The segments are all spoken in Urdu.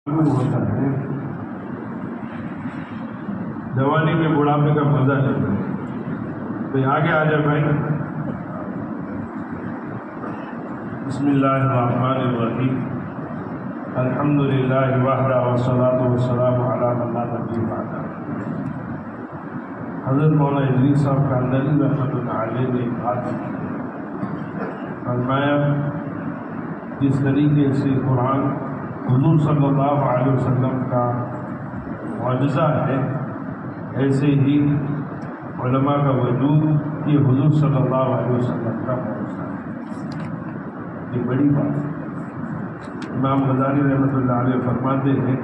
ہوتا ہے جوانی میں بڑھاپے کا مزہ لیتے ہیں. تو آگے آ جائے بھائی. بسم اللہ الرحمن الرحیم. الحمد للہ وحدہ والصلاۃ والسلام علی من لا نبی بعدہ. حضرت مولانا ادریس صاحب کاندھلی رحمۃ اللہ علیہ نے ایک بات فرمایا، جس طریقے سے قرآن حضور صلی اللہ علیہ وسلم کا معجزہ ہے، ایسے ہی علماء کا وجود یہ حضور صلی اللہ علیہ وسلم کا معجزہ ہے. یہ بڑی بات ہے. امام غزالی رحمۃ اللہ علیہ فرماتے ہیں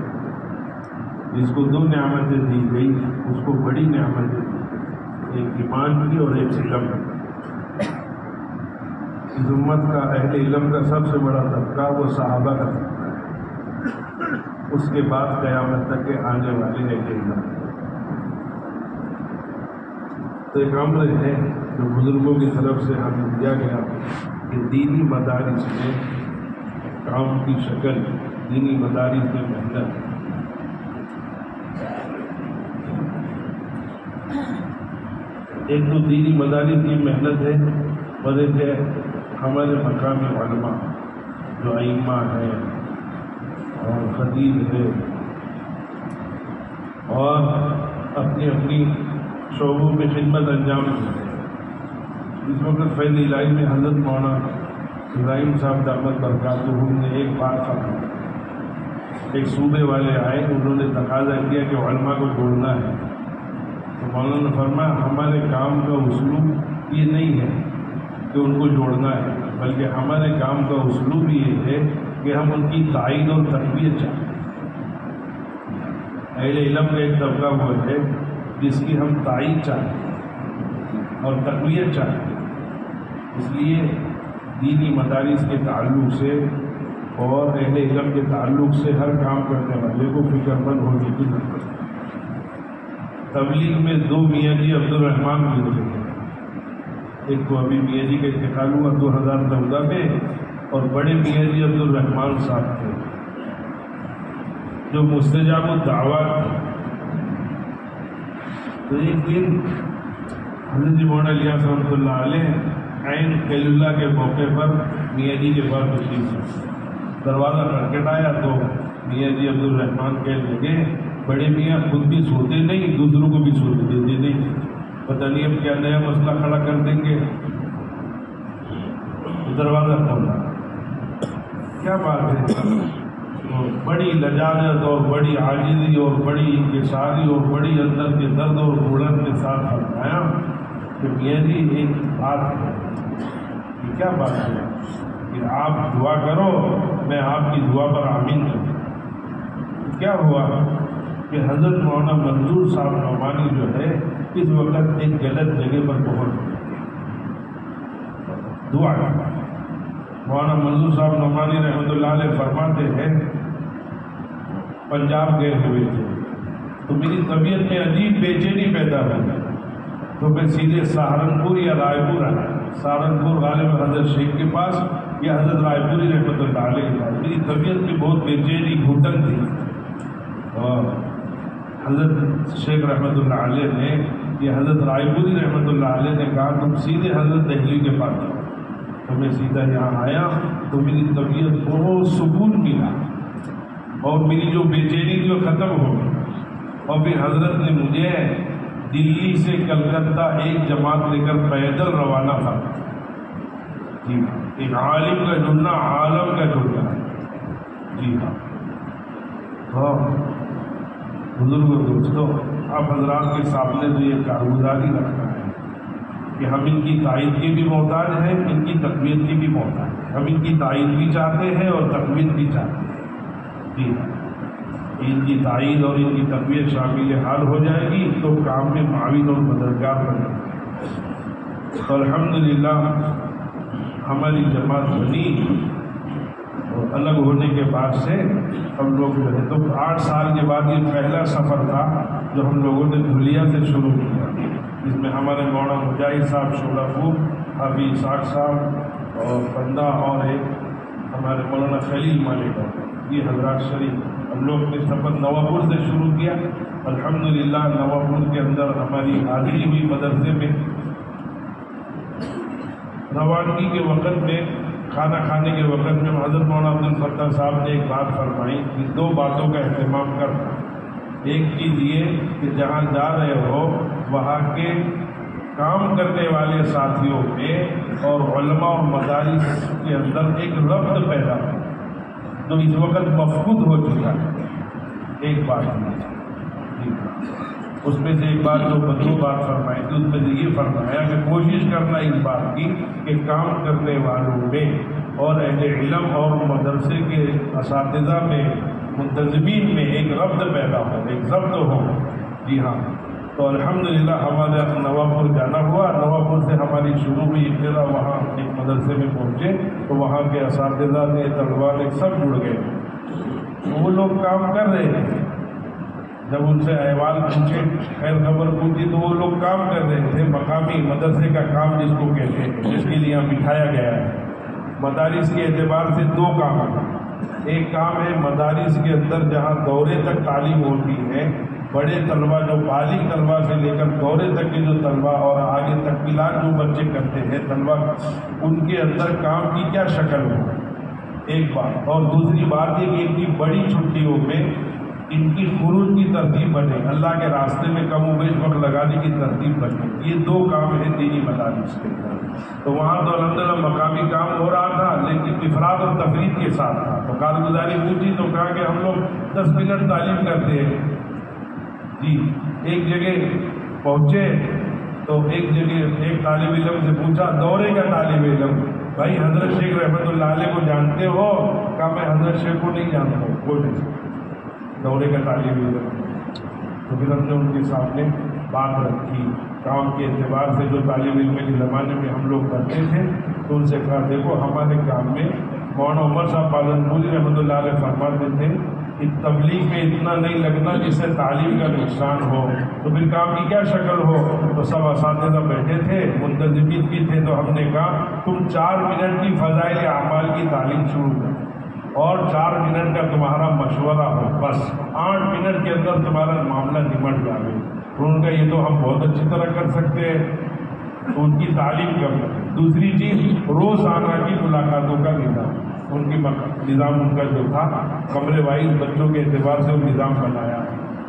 جس کو دو نعمتیں دی گئی اس کو بڑی نعمتیں دی گئی، ایک ایمان کی اور ایک علم کی. اس امت کا اہل علم کا سب سے بڑا طبقہ وہ صحابہ کا طبقہ ہے، اس کے بعد قیامت تک کے آنے والے اہل علم. تو ایک امر ہے جو بزرگوں کی طرف سے ہمیں دیا گیا کہ دینی مدارس میں کام کی شکل، دینی مدارس میں محنت. ایک تو دینی مدارس کی محنت ہے، اور ایک ہے ہمارے مقامی علماء جو ائمہ ہیں اور خطیب ہے اور اپنی اپنی شعبوں میں خدمت انجام دی ہے. اس وقت فیض الہی میں حضرت مولانا ابراہیم صاحب دامت برکاتہم نے ایک بات فرمائی. ایک صوبے والے آئے، انہوں نے تقاضا کیا کہ علماء کو جوڑنا ہے. تو مولانا نے فرمایا ہمارے کام کا اسلوب یہ نہیں ہے کہ ان کو جوڑنا ہے، بلکہ ہمارے کام کا اسلوب یہ ہے کہ ہم ان کی تائید اور تقویت چاہتے ہیں. اہل علم کا ایک طبقہ وہ ہے جس کی ہم تائید چاہتے ہیں اور تقویت چاہتے ہیں. اس لیے دینی مدارس کے تعلق سے اور اہل علم کے تعلق سے ہر کام کرنے والے کو فکر مند ہونے کی ضرورت ہے. تبلیغ میں دو میاں جی عبد الرحمان گزرے ہیں. ایک تو ابھی میاں جی کا انتقال ہوا 2014 میں، اور بڑے میاں جی عبد الرحمان صاحب تھے جو مستجاب الدعوات تھے. تو ایک دن حضرت جی مولانا الیاس رحمۃ اللہ علیہ عین خیل اللہ کے موقع پر میاں جی کے پاس تشریف تھے. دروازہ کھٹکھٹایا تو میاں جی عبد الرحمان کہنے لگے بڑے میاں خود بھی سوتے نہیں، دوسروں کو بھی سوتے دیتے نہیں، پتہ نہیں اب کیا نیا مسئلہ کھڑا کر دیں گے. دروازہ کھولا، کیا بات ہے؟ بڑی لجاجت اور بڑی عاجزی اور بڑی انکساری اور بڑی اندر کے درد اور گھوڑن کے ساتھ فرمایا کہ میاں جی ایک بات ہے. یہ کیا بات ہے؟ کہ آپ دعا کرو، میں آپ کی دعا پر آمین کروں. کیا ہوا کہ حضرت مولانا منظور صاحب نعمانی جو ہے اس وقت ایک غلط جگہ پر پہنچ گئے. دعا مولانا منظور صاحب نعمانی رحمۃ اللہ علیہ فرماتے ہیں پنجاب گئے ہوئے تھے تو میری طبیعت میں عجیب بے چینی پیدا ہوئی، تو میں سیدھے سہارنپور یا رائے پور آیا. سہارنپور غالب حضرت شیخ کے پاس یا حضرت رائے پوری رحمۃ اللہ علیہ کے پاس. میری طبیعت میں بہت بے چینی گھٹن تھی، اور حضرت شیخ رحمۃ اللہ علیہ نے یا حضرت رائے پوری رحمۃ اللہ علیہ نے کہا تم سیدھے حضرت دہلی کے پاس جاؤ. تو میں سیدھا یہاں آیا تو میری طبیعت بہت سکون ملا اور میری جو بے چینی جو ختم ہو گئی. اور پھر حضرت نے مجھے دلی سے کلکتہ ایک جماعت لے کر پیدل روانہ تھا. جی ہاں، ایک عالم کا جڑنا عالم کا جڑنا ہے. جی ہاں. بزرگ دوستوں، آپ حضرات کے سامنے تو یہ کارگزاری رکھنا ہے کہ ہم ان کی تائید کے بھی محتاج ہیں، ان کی تقویت کی بھی محتاج ہیں. ہم ان کی تائید بھی چاہتے ہیں اور تقویت بھی چاہتے ہیں. جی ہاں، ان کی تائید اور ان کی تقویت شامل حال ہو جائے گی تو کام میں معاون اور مددگار بنے گی. الحمدللہ ہماری جماعت بنی اور الگ ہونے کے بعد سے ہم لوگ جو ہے تو 8 سال کے بعد یہ پہلا سفر تھا جو ہم لوگوں نے دھولیا سے شروع کیا، جس میں ہمارے مولانا مجاہد صاحب شعلہ خوب، حافظ اسحاق صاحب اور بندہ اور ایک ہمارے مولانا خلیل مالک یہ حضرات شریف ہم لوگ نے سفر نواپور سے شروع کیا. الحمدللہ نواپور کے اندر ہماری حاضری ہوئی مدرسے میں. روانگی کے وقت میں کھانا کھانے کے وقت میں حضرت مولانا عبد الفتاح صاحب نے ایک بات فرمائی کہ 2 باتوں کا اہتمام کرنا. ایک چیز یہ کہ جہاں جا رہے ہو وہاں کے کام کرنے والے ساتھیوں میں اور علماء اور مدارس کے اندر ایک ربط پیدا ہو جو اس وقت مفقود ہو چکا ہے. ایک بات اس میں سے ایک بات جو 2 بات فرمائی تھی، اس میں سے یہ فرمایا کہ کوشش کرنا اس بات کی کہ کام کرنے والوں میں اور اہل علم اور مدرسے کے اساتذہ میں منتظمین میں ایک ربط پیدا ہو، ایک ضبط ہو. جی ہاں، تو الحمدللہ ہمارے نواپور جانا ہوا. نواپور سے ہماری شروع ہوئی ابتدا. وہاں ایک مدرسے میں پہنچے تو وہاں کے اساتذہ نے، طلباء نے سب جڑ گئے. وہ لوگ کام کر رہے تھے. جب ان سے احوال پوچھے، خیر خبر پوچھی تو وہ لوگ کام کر رہے تھے. مقامی مدرسے کا کام جس کو کہتے ہیں، جس کے لیے بٹھایا گیا ہے. مدارس کے اعتبار سے 2 کام ہیں. ایک کام ہے مدارس کے اندر جہاں دورے تک تعلیم ہوتی ہے، بڑے طلباء جو بالغ طلباء سے لے کر دورے تک کے جو طلباء اور آگے تکمیلات جو بچے کرتے ہیں طلباء، ان کے اندر کام کی کیا شکل ہو، ایک بات. اور دوسری بات یہ کہ ان کی بڑی چھٹیوں میں ان کی خروج کی ترتیب بنے، اللہ کے راستے میں کم و بیش وقت لگانے کی ترتیب بنے. یہ 2 کام ہیں دینی مدارس کے اندر. تو وہاں تو الحمدللہ مقامی کام ہو رہا تھا، لیکن افراد اور تفرید کے ساتھ تھا. تو کارگزاری پوچھی تو کہا کہ ہم لوگ 10 منٹ تعلیم کرتے ہیں. جی، ایک جگہ پہنچے تو ایک جگہ ایک طالب علم سے پوچھا، دورے کا طالب علم، بھائی حضرت شیخ رحمت اللہ علیہ کو جانتے ہو؟ کہا میں حضرت شیخ کو نہیں جانتا ہوں. بولے دورے کا طالب علم. تو پھر ہم نے ان کے سامنے بات رکھی کام کے اعتبار سے جو طالب علم کے زمانے میں ہم لوگ کرتے تھے. تو ان سے کہا دیکھو ہمارے کام میں مولانا عمر صاحب پالنپوری رحمۃ اللہ علیہ فرماتے تھے کہ تبلیغ میں اتنا نہیں لگنا جس سے تعلیم کا نقصان ہو. تو پھر کام کی کیا شکل ہو؟ تو سب اساتذہ بیٹھے تھے، منتظمین بھی تھے. تو ہم نے کہا تم 4 منٹ کی فضائل اعمال کی تعلیم شروع کرو اور 4 منٹ کا تمہارا مشورہ ہو، بس 8 منٹ کے اندر تمہارا معاملہ نمٹ جائے. ان کا یہ تو ہم بہت اچھی طرح کر سکتے ہیں. تو ان کی تعلیم کرنا. دوسری چیز روزانہ کی ملاقاتوں کا نظام. ان کی نظام ان کا جو تھا کمرے وائز بچوں کے اعتبار سے وہ نظام بنایا.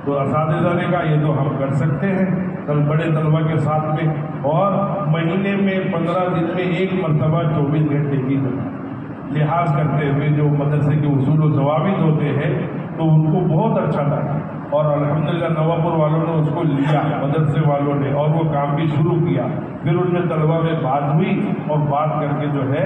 تو اساتذہ نے کہا یہ تو ہم کر سکتے ہیں بڑے طلباء کے ساتھ میں. اور مہینے میں 15 دن میں 1 مرتبہ 24 گھنٹے کی لحاظ کرتے ہوئے جو مدرسے کے اصول و ضوابط ہوتے ہیں تو ان کو بہت اچھا لگا. اور الحمدللہ نواپور والوں نے اس کو لیا، مدرسے والوں نے، اور وہ کام بھی شروع کیا. پھر ان میں طلباء میں بات ہوئی اور بات کر کے جو ہے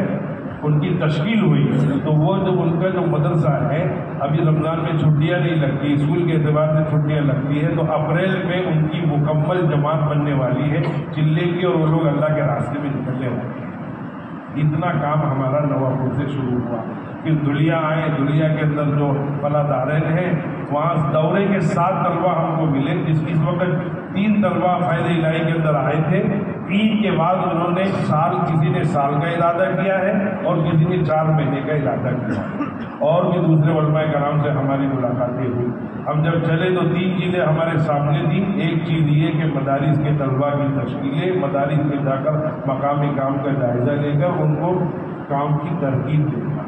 ان کی تشکیل ہوئی. تو وہ جو ان کا جو مدرسہ ہے، ابھی رمضان میں چھٹیاں نہیں لگتی، اسکول کے اعتبار سے چھٹیاں لگتی ہے. تو اپریل میں ان کی مکمل جماعت بننے والی ہے چلے کی، اور وہ لوگ اللہ کے راستے میں نکلنے والے ہیں. اتنا کام ہمارا نواپور سے شروع ہوا. پھر دھلیا آئے، دھلیا کے اندر جو فلاح دارین ہیں وہاں دورے کے 7 طلباء ہم کو ملے. اس وقت 3 طلباء فیض الہی کے اندر آئے تھے. عید کے بعد انہوں نے کسی نے سال کا ارادہ کیا ہے اور کسی نے 4 مہینے کا ارادہ کیا ہے. اور بھی دوسرے علماء کرام سے ہماری ملاقاتیں ہوئی. ہم جب چلے تو 3 چیزیں ہمارے سامنے تھیں. ایک چیز یہ کہ مدارس کے طلباء کی تشکیلیں، مدارس میں جا کر مقامی کام کا جائزہ لے کر ان کو کام کی ترکیب دینا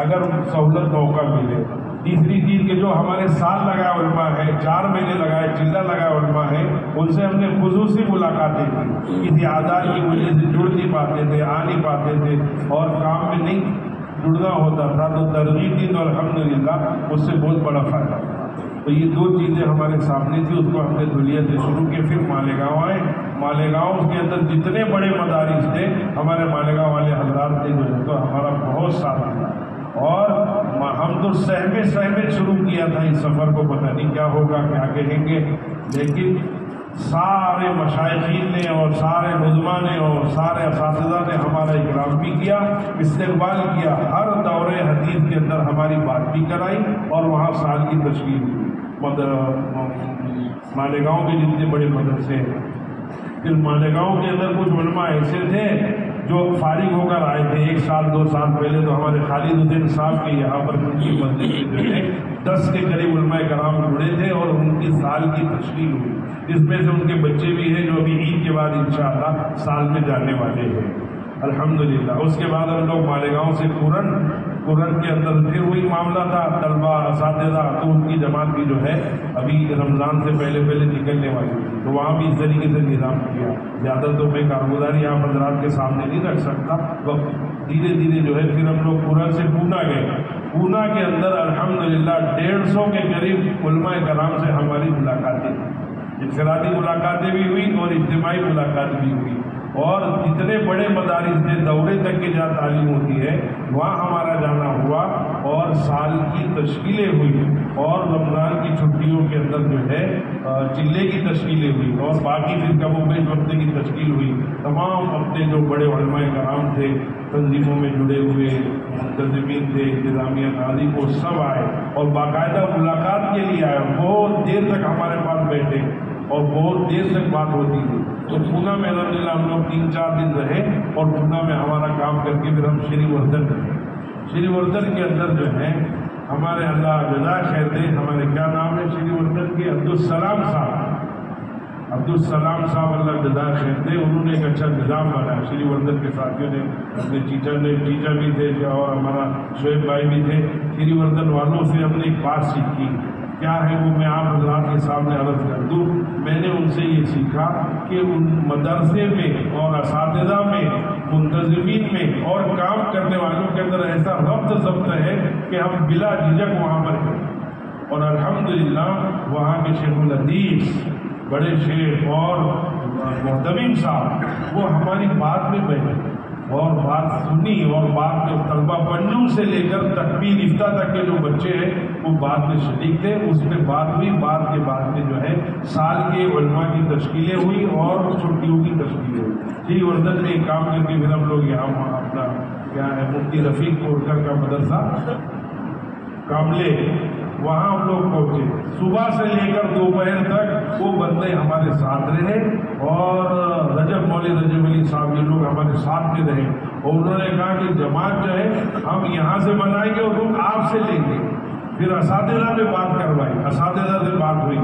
اگر سہولت موقع ملے. تیسری چیز کہ جو ہمارے سال لگائے علماء ہیں، 4 مہینے لگائے، چلہ لگائے علماء ہیں، ان سے ہم نے خصوصی ملاقاتیں کی. کسی آزاد کی وجہ سے جڑ نہیں پاتے تھے، آ نہیں پاتے تھے اور کام میں نہیں جڑنا ہوتا تھا. تو ترغیب دی تو الحمدللہ اس سے بہت بڑا فائدہ تھا. تو یہ 2 چیزیں ہمارے سامنے تھی. اس کو ہم نے دھلیا سے شروع کی. پھر مالیگاؤں آئے. مالیگاؤں کے اندر جتنے بڑے مدارس تھے ہمارے مالیگاؤں والے حضرات نے جو ہے تو ہمارا بہت ساتھ دیا. اور ہم تو سہمے شروع کیا تھا اس سفر کو، پتہ نہیں کیا ہوگا، کیا کہیں گے. لیکن سارے مشائخین نے اور سارے نظما نے اور سارے اساتذہ نے ہمارا اکرام بھی کیا، استقبال کیا. ہر دورے حدیث کے اندر ہماری بات بھی کرائی اور وہاں سال کی تشکیل ہوئی. مالیگاؤں کے جتنے بڑے مدرسے ہیں، پھر مالیگاؤں کے اندر کچھ علماء ایسے تھے جو فارغ ہو کر آئے تھے 1 سال 2 سال پہلے. تو ہمارے خالد حسین صاحب کے یہاں پر ان کی مسجد میں جو ہے 10 کے قریب علماء کرام جڑے تھے اور ان کی سال کی تشکیل ہوئی، جس میں سے ان کے بچے بھی ہیں جو ابھی عید کے بعد انشاءاللہ سال میں جانے والے ہیں الحمدللہ۔ اس کے بعد ہم لوگ مالیگاؤں سے پورن کے اندر پھر وہی معاملہ تھا، طلبہ اساتذہ، تو ان کی جماعت بھی جو ہے ابھی رمضان سے پہلے نکلنے والی تھی، تو وہاں بھی اس طریقے سے نظام کیا۔ زیادہ تو میں کارگزاری آپ حضرات کے سامنے نہیں رکھ سکتا، دھیرے دھیرے جو ہے پھر ہم لوگ پورن سے پونا گئے۔ پونا کے اندر الحمدللہ 150 کے قریب علماء کرام سے ہماری ملاقاتیں، انفرادی ملاقاتیں بھی ہوئی اور اجتماعی ملاقات بھی ہوئی، اور جتنے بڑے مدارس تھے دورے تک کی جہاں تعلیم ہوتی ہے وہاں ہمارا جانا ہوا، اور سال کی تشکیلیں ہوئی، اور رمضان کی چھٹیوں کے اندر جو ہے چلے کی تشکیلیں ہوئی، اور باقی پھر کم و بیش وقت کی تشکیل ہوئی۔ تمام اپنے جو بڑے علماء کرام تھے، تنظیموں میں جڑے ہوئے منتظمین تھے، انتظامیہ ناظرین، وہ سب آئے اور باقاعدہ ملاقات کے لیے آئے، بہت دیر تک ہمارے پاس بیٹھے اور بہت دیر تک بات ہوتی تھی۔ تو پونا میں الحمدللہ ہم لوگ 3-4 دن رہے، اور پونا میں ہمارا کام کر کے پھر ہم شری وردھن گئے۔ شری وردھن کے اندر جو ہے ہمارے اللہ جزائے خیر دے، ہمارے کیا نام ہے شری وردھن کے، عبدالسلام صاحب اللہ جزائے خیر دے، انہوں نے ایک اچھا نظام بنایا۔ شری وردھن کے ساتھیوں نے، اپنے چیچا بھی تھے اور ہمارا شعیب بھائی بھی تھے، شری وردھن والوں سے ہم نے ایک بات سیکھی، کیا ہے وہ میں آپ حضرات کے سامنے عرض کر دوں۔ میں نے ان سے یہ سیکھا کہ ان مدرسے میں اور اساتذہ میں، منتظمین میں اور کام کرنے والوں کے اندر ایسا ربط ضبط ہے کہ ہم بلا جھجک وہاں پر گئے، اور الحمدللہ وہاں کے شیخ الحدیث بڑے شیخ اور محتمم صاحب وہ ہماری بات میں بیٹھے اور بات سنی، اور بات میں طلبہ پنجو سے لے کر تکبیر افتاح تک کے جو بچے ہیں وہ بات میں شریک تھے، اس میں بات ہوئی۔ بات کے بعد میں جو ہے سال کے علماء کی تشکیلیں ہوئی اور چھٹیوں کی تشکیلیں ہوئی۔ شری وردھن میں ایک کام کر کے پھر ہم لوگ یہاں اپنا کیا ہے مفتی رفیق کوٹکر کا مدرسہ کاملے، وہاں ہم لوگ پہنچے۔ صبح سے لے کر دوپہر تک وہ بندے ہمارے ساتھ رہے، اور مولوی رجب علی صاحب یہ لوگ ہمارے ساتھ میں رہے، اور انہوں نے کہا کہ جماعت جو ہے ہم یہاں سے بنائیں گے اور ہم آپ سے لیں گے۔ پھر اساتذہ میں بات کروائی، اساتذہ سے بات ہوئی،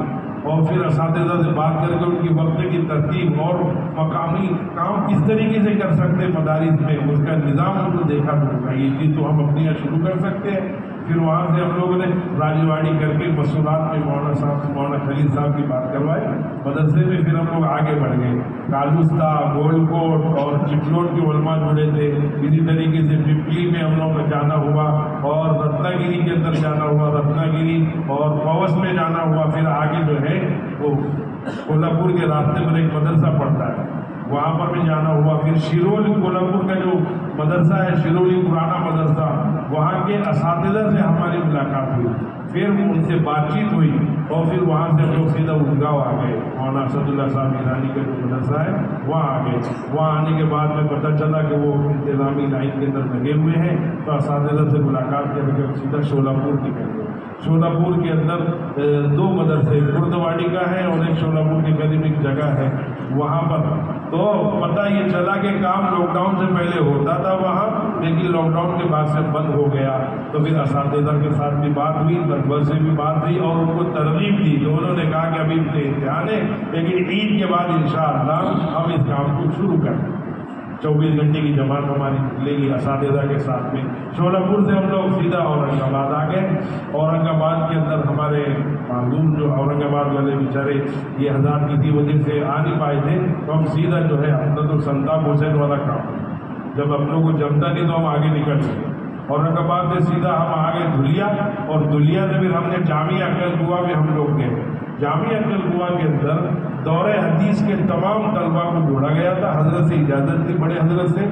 اور پھر اساتذہ سے بات کر کے ان کی وقت کی ترتیب اور مقامی کام کس طریقے سے کر سکتے مدارس میں، اس کا نظام ان کو دیکھا تو یہ چیز تو ہم اپنے یہاں شروع کر سکتے ہیں۔ پھر وہاں سے ہم لوگوں نے راجواڑی کر کے مسئولات میں مولانا خلیل صاحب کی بات کروائی مدرسے میں۔ پھر ہم لوگ آگے بڑھ گئے، کالوستا، گولڈ کوٹ اور چپلوٹ کے علماء جڑے تھے، اسی طریقے سے پپلی میں ہم لوگ کا جانا ہوا، اور رتنا گیری کے اندر جانا ہوا، رتنا گیری اور پوس میں جانا ہوا۔ پھر آگے جو ہے وہ کولہاپور کے راستے پر ایک مدرسہ پڑتا ہے، وہاں پر بھی جانا ہوا۔ پھر شیرولی کولہاپور کا جو مدرسہ ہے، شیرولی پرانا مدرسہ، وہاں کے اساتذہ سے ہماری ملاقات ہوئی، پھر ان سے بات چیت ہوئی، اور پھر وہاں سے ہم لوگ سیدھا اٹھگاؤں آ گئے۔ مولانا اسد اللہ صاحب ایرانی کا جو مدرسہ ہے وہاں آ گئے۔ وہاں آنے کے بعد میں پتہ چلا کہ وہ انتظامی لائن کے اندر لگے ہوئے ہیں، تو اساتذہ سے ملاقات کر کے سیدھا شولاپور کی کر گئے۔ شولاپور کے اندر 2 مدرسے، کردواڑی کا ہے اور ایک شولاپور کے قریب ایک جگہ ہے وہاں پر۔ تو پتہ یہ چلا کہ کام لاک ڈاؤن سے پہلے ہوتا تھا وہاں، لیکن لاک ڈاؤن کے بعد سے بند ہو گیا۔ تو پھر اساتذہ کے ساتھ بھی بات ہوئی، طلبہ سے بھی بات ہوئی، اور ان کو ترغیب دی، تو انہوں نے کہا کہ ابھی امتحان ہے، لیکن عید کے بعد انشاءاللہ ہم اس کام کو شروع کریں۔ 24 گھنٹے کی جماعت ہماری نکلے گی اساتذہ کے ساتھ میں۔ شولاپور سے ہم لوگ سیدھا اورنگ آباد آ گئے۔ اورنگ آباد کے اندر ہمارے معلوم جو اورنگ آباد والے بیچارے یہ حضرات کسی وجہ سے آ نہیں پائے تھے، تو ہم سیدھا جو ہے اپنا تو سنتاب حسین والا کام، جب اپنوں کو جمتا نہیں تو ہم آگے نکل گئے۔ اورنگ آباد سے سیدھا ہم آگے دھلیا، اور دھلیا سے پھر ہم نے جامعہ عقل گوا میں ہم لوگ گئے۔ جامعہ عقل گوا کے اندر دورہ حدیث کے تمام طلباء کو جوڑا گیا تھا، حضرت سے اجازت تھی، بڑے حضرت سے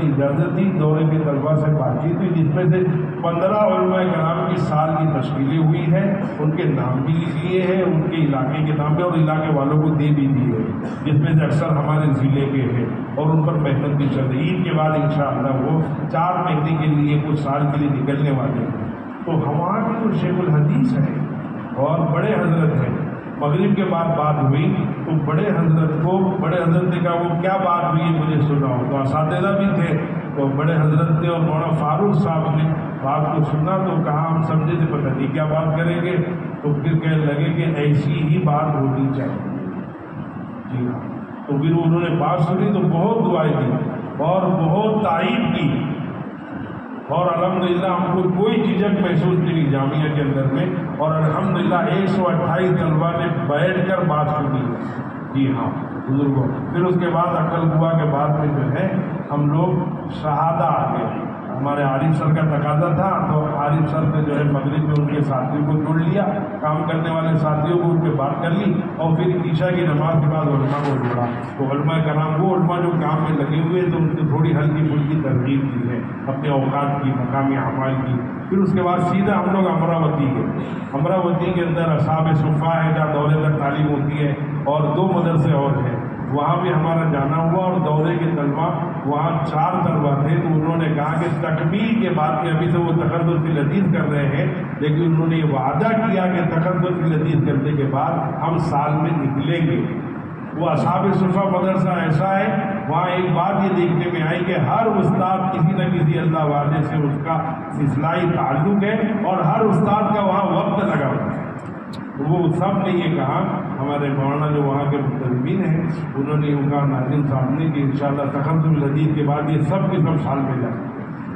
اجازت تھی، دورے کے طلباء سے بات چیت ہوئی، جس میں سے 15 علماء کرام کی سال کی تشکیلیں ہوئی ہیں، ان کے نام بھی لکھ لیے ہیں، ان کے علاقے کے نام پہ، اور علاقے والوں کو دے بھی دیے، جس میں سے اکثر ہمارے ضلع کے ہیں، اور ان پر محنت بھی چل رہی ہے۔ عید کے بعد انشاءاللہ وہ 4 مہینے کے لیے کچھ سال کے لیے نکلنے والے ہیں۔ تو ہمارے کے جو شیخ الحدیث ہیں اور بڑے حضرت ہیں، مغرب کے بعد بات ہوئی تو بڑے حضرت نے کہا وہ کیا بات ہوئی مجھے سناؤ، تو اساتذہ بھی تھے، تو بڑے حضرت نے اور مولانا فاروق صاحب نے بات کو سنا تو کہا ہم سمجھے تھے پتہ نہیں کیا بات کریں گے، تو پھر کہنے لگے کہ ایسی ہی بات ہونی چاہیے. جی ہاں، تو پھر انہوں نے بات سنی تو بہت دعائیں دی اور بہت تعریف کی، اور الحمدللہ ہم کو کوئی جھجک محسوس نہیں ہوئی جامعہ کے اندر میں، اور الحمدللہ 128 طلبہ نے بیٹھ کر بات سنی. جی ہاں بزرگوں. پھر اس کے بعد عقل ہوا کے بعد میں جو ہے ہم لوگ شہادہ آ گئے. ہمارے عارف سر کا تقاضا تھا تو عارف سر نے جو ہے مغرب میں ان کے ساتھیوں کو جوڑ لیا، کام کرنے والے ساتھیوں کو ان پہ بات کر لی، اور پھر عشاء کی نماز کے بعد علماء کو جوڑا. تو علماء کرام وہ علماء جو کام میں لگے ہوئے تو ان کی تھوڑی ہلکی پھلکی ترغیب کی ہے اپنے اوقات کی، مقامی اعمال کی. پھر اس کے بعد سیدھا ہم لوگ امراوتی گئے. امراوتی کے اندر اصحاب صفا ہے جہاں دورے تک تعلیم ہوتی ہے، اور 2 مدرسے اور ہیں، وہاں بھی ہمارا جانا ہوا. اور دورے کے طلبہ وہاں 4 طلبہ تھے، تو انہوں نے کہا کہ تکمیل کے بعد میں ابھی سے وہ تقدس کی لذیذ کر رہے ہیں، لیکن انہوں نے یہ وعدہ کیا کہ تقدس کی لذیذ کرنے کے بعد ہم سال میں نکلیں گے. وہ اصحاب صفا مدرسہ ایسا ہے، وہاں ایک بات یہ دیکھنے میں آئی کہ ہر استاد کسی نہ کسی اللہ والے سے اس کا اصلاحی تعلق ہے، اور ہر استاد کا وہاں وقت لگا ہوا ہے. وہ سب نے یہ کہا، ہمارے مولانا جو وہاں کے منتظمین ہیں انہوں نے یہ کہا ناظرین صاحب نے کہ انشاءاللہ تقدم لذیذ کے بعد یہ سب کے سب سال میں جائیں.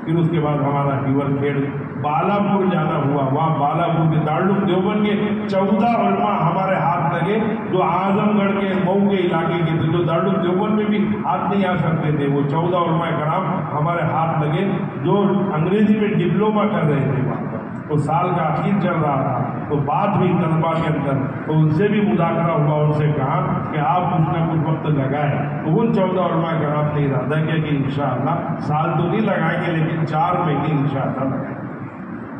پھر اس کے بعد ہمارا ہیور کھیڑ بالاپور جانا ہوا. وہاں بالاپور کے دارالعلوم دیوبند کے 14 علماء ہمارے ہاتھ لگے جو اعظم گڑھ کے مئو کے علاقے کے تھے، جو دارالعلوم دیوبند میں بھی ہاتھ نہیں آ سکتے تھے. وہ 14 علماء کرام ہمارے ہاتھ لگے جو انگریزی میں ڈپلوما کر رہے تھے. وہاں پر تو سال کا اخیر چل رہا تھا، تو بات ہوئی طلبا کے اندر، تو ان سے بھی مذاکرہ ہوا. ان سے کہا کہ آپ کچھ نہ کچھ وقت لگائیں. تو ان 14 علماء کرام نے ارادہ کیا کہ انشاءاللہ سال تو نہیں لگائیں گے لیکن 4 مہینے انشاءاللہ لگائیں گے.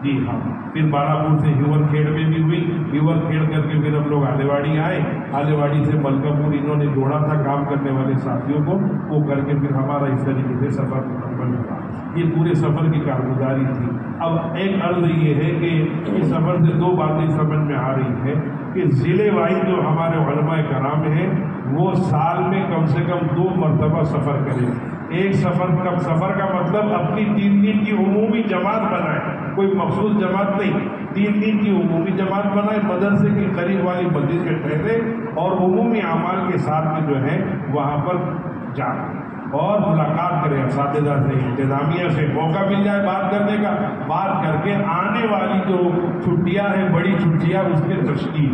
جی ہاں. پھر بالاپور سے ہیور کھیڑ میں بھی ہوئی. ہیور کھیڑ کر کے پھر ہم لوگ آلے واڑی آئے. آلے واڑی سے ملکہ پور انہوں نے جوڑا تھا کام کرنے والے ساتھیوں کو، وہ کر کے پھر ہمارا اس طریقے سے سفر مکمل ہوا. یہ پورے سفر کی کارگزاری تھی. اب ایک عرض یہ ہے کہ اس سفر سے 2 باتیں سمجھ میں آ رہی ہے کہ ضلع وائز جو ہمارے علماء کرام ہیں وہ سال میں کم سے کم 2 مرتبہ سفر کریں. ایک سفر کا مطلب اپنی 3 دن کی عمومی جماعت بنائیں، کوئی مخصوص جماعت نہیں، 3 دن کی عمومی جماعت بنائیں، مدرسے کی قریب والی مسجد میں ٹھہرے اور عمومی اعمال کے ساتھ میں جو ہے وہاں پر جائیں اور ملاقات کریں اساتذہ سے، انتظامیہ سے. موقع مل جائے بات کرنے کا، بات کر کے آنے والی جو چھٹیاں ہیں بڑی چھٹیاں اس کے تشکیل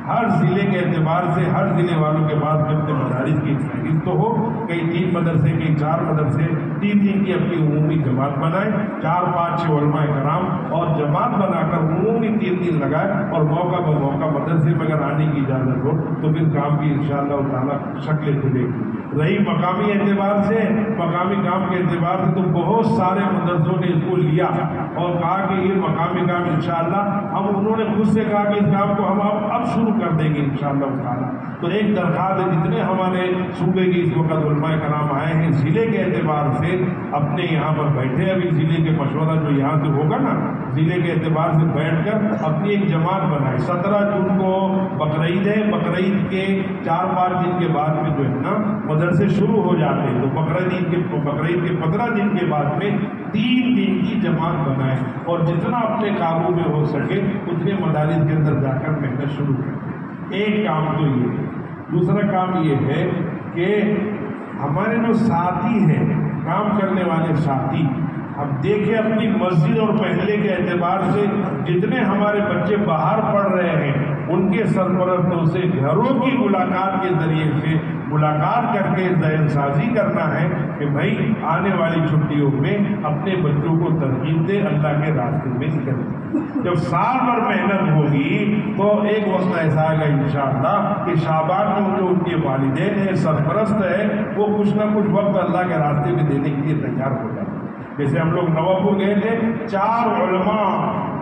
ہر ضلع کے اعتبار سے ہر ضلع والوں کے پاس اپنے مدارس کی فہرست تو ہو. کئی 3 مدرسے کئی 4 مدرسے 3 دن کی اپنی عمومی جماعت بنائیں، 4-5-6 علماء کرام اور جماعت بنا کر عمومی 3 دن لگائے. اور موقع بموقع مدرسے میں اگر آنے کی اجازت ہو تو پھر کام کی انشاءاللہ تعالیٰ شکلیں کھلے گی. رہی مقامی اعتبار سے، مقامی کام کے اعتبار سے تو بہت سارے مدرسوں نے اس کو لیا اور کہا کہ یہ مقامی کام انشاءاللہ ہم، انہوں نے خود سے کہا کہ اس کام کو ہم اب شروع کر دیں گے انشاءاللہ تعالیٰ. تو ایک درخواست ہے جتنے ہمارے صوبے کی اس وقت علماء کرام آئے ہیں ضلع کے اعتبار سے اپنے یہاں پر بیٹھے، ابھی ضلع کے مشورہ جو یہاں سے ہوگا نا ضلع کے اعتبار سے بیٹھ کر اپنی ایک جماعت بنائے. 17 جون کو بقرعید ہے، بقرعید کے 4-5 دن کے بعد میں جو ہے نا مدرسے شروع ہو جاتے ہیں. تو بقرعید کے 15 دن کے بعد میں 3 دن کی جماعت بنائے اور جتنا اپنے قابو میں ہو سکے اتنے مدارس کے اندر جا کر محنت شروع کریں. ایک کام تو یہ ہے. دوسرا کام یہ ہے کہ ہمارے جو ساتھی ہیں کام کرنے والے ساتھی، اب دیکھیں اپنی مسجد اور محلے کے اعتبار سے جتنے ہمارے بچے باہر پڑھ رہے ہیں ان کے سرپرستوں سے گھروں کی ملاقات کے ذریعے سے ملاقات کر کے ذہن سازی کرنا ہے کہ بھائی آنے والی چھٹیوں میں اپنے بچوں کو ترغیب دے، اللہ کے راستے میں نکل. جب سال بھر محنت ہوگی تو ایک وقت ایسا آئے گا انشاءاللہ کہ شعبان میں جو ان کے والدین ہیں، سرپرست ہے، وہ کچھ نہ کچھ وقت اللہ کے راستے میں دینے کے لیے تیار ہو جائے. جیسے ہم لوگ نوابپور گئے تھے، 4 علماء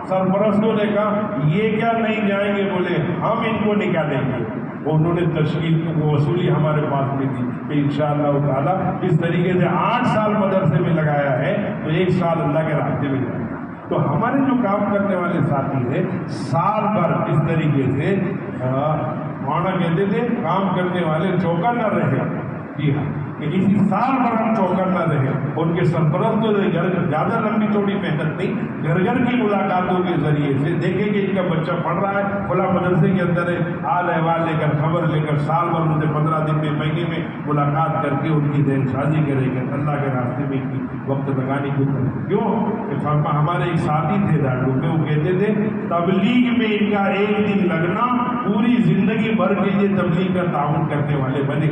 سرپرستوں نے کہا یہ کیا نہیں جائیں گے، بولے ہم ان کو نکالیں گے. انہوں نے تشکیل وصولی ہمارے پاس میں دی کہ انشاءاللہ تعالیٰ اس طریقے سے 8 سال مدرسے میں لگایا ہے تو 1 سال اللہ کے راستے میں جائے گا. تو ہمارے جو کام کرنے والے ساتھی ہیں سال بھر اس طریقے سے مولانا کہتے تھے کام کرنے والے چوکا نہ رہے. جی ہاں، کہ اسی سال بھر ہم چوکا نہ رہے. ان کے سرپرستوں نے زیادہ لمبی چوڑی محنت نہیں، گھر گھر کی ملاقاتوں کے ذریعے سے دیکھیں کہ ان کا بچہ پڑھ رہا ہے فلاں مدرسے کے اندر ہے، حال احوال لے کر، خبر لے کر، سال بھر ان سے 15 دن میں، مہینے میں ملاقات کر کے ان کی ذہن سازی کرے گا، اللہ کے راستے میں کی وقت لگانے کی ضرورت کیوں؟ ہمارے ایک ساتھی تھے دارالعلوم میں، وہ کہتے تھے تبلیغ میں ان کا ایک دن لگنا پوری زندگی بھر کے لیے تبلیغ کا تعاون کرنے والے بنے۔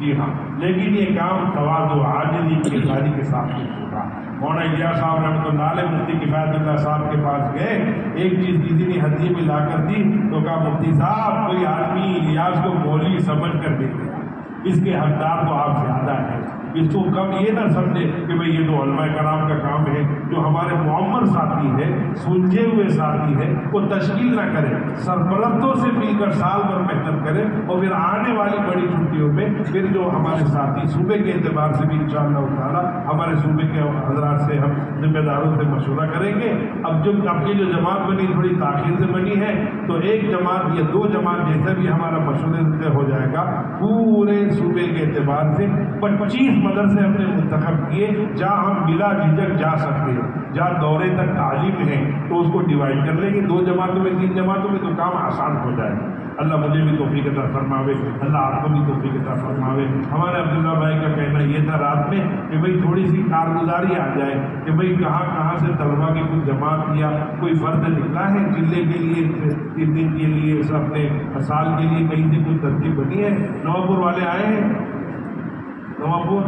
جی ہاں، لیکن یہ کام تواضع عاجزی کی ساری کے ساتھ ہوگا۔ مولانا الیاس صاحب رحمۃ اللہ علیہ مفتی کفایت اللہ صاحب کے پاس گئے، ایک چیز کسی نے ہدیے میں لا کر دی تو کہا مفتی صاحب کوئی آدمی الیاس کو مولوی سمجھ کر دے گا، اس کے حقدار تو آپ زیادہ ہیں، اس کو کم یہ نہ سمجھے کہ بھئی یہ تو علماء کرام کا کام ہے، جو ہمارے معمر ساتھی ہے، سلجھے ہوئے ساتھی ہے، وہ تشکیل نہ کرے، سرپرستوں سے مل کر سال بھر محنت کرے، اور پھر آنے والی بڑی چھٹیوں میں پھر جو ہمارے ساتھی صوبے کے اعتبار سے بھی انشاءاللہ تعالی ہمارے صوبے کے حضرات سے ہم ذمہ داروں سے مشورہ کریں گے۔ اب کی جو جماعت بنی تھوڑی تاخیر سے بنی ہے، تو ایک جماعت یا دو جماعت جیسا بھی ہمارا مشورے سے ہو جائے گا، پورے صوبے کے اعتبار سے 25 مدرسے ہم نے منتخب کیے جہاں ہم بلا جھجک جا سکتے ہیں، جہاں دورے تک تعلیم ہے تو اس کو ڈیوائڈ کر لیں گے، 2 جماعتوں میں 3 جماعتوں میں، تو کام آسان ہو جائے گا۔ اللہ مجھے بھی توفیق عطا فرماوے، اللہ آپ کو بھی توفیق عطا فرماوے۔ ہمارے عبداللہ بھائی کا کہنا یہ تھا رات میں کہ بھئی تھوڑی سی کارگزاری آ جائے کہ بھئی کہاں سے طلبا کی کوئی جماعت یا کوئی فرد نکلا ہے چلے کے لیے، 3 دن کے لیے، اپنے سال کے لیے کہیں سے کوئی ترتیب بنی ہے۔ نواپور والے آئے ہیں، نواپور